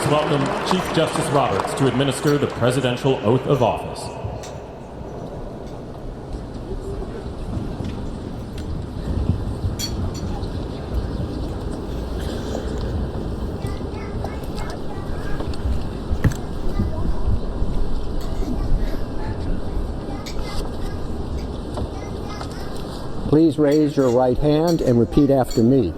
Please welcome Chief Justice Roberts to administer the presidential oath of office. Please raise your right hand and repeat after me.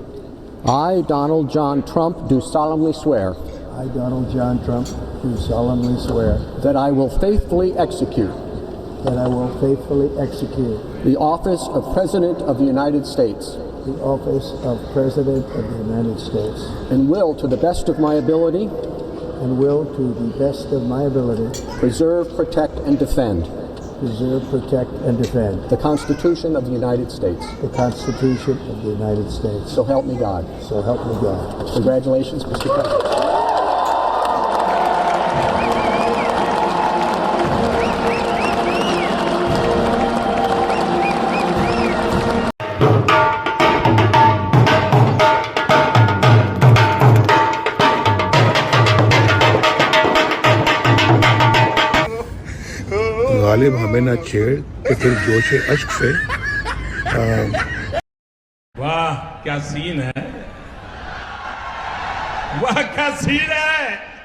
I, Donald John Trump, do solemnly swear I, Donald John Trump, do solemnly swear that I will faithfully execute that I will faithfully execute the office of President of the United States the office of President of the United States and will, to the best of my ability, and will, to the best of my ability, preserve, protect, and defend preserve, protect, and defend the Constitution of the United States. the Constitution of the United States. So help me God. So help me God. Congratulations, Mr. President. Ghalib हमें ना छेड़ तो फिर जोशे अश्क से वाह क्या scene है, वाह क्या सीन है।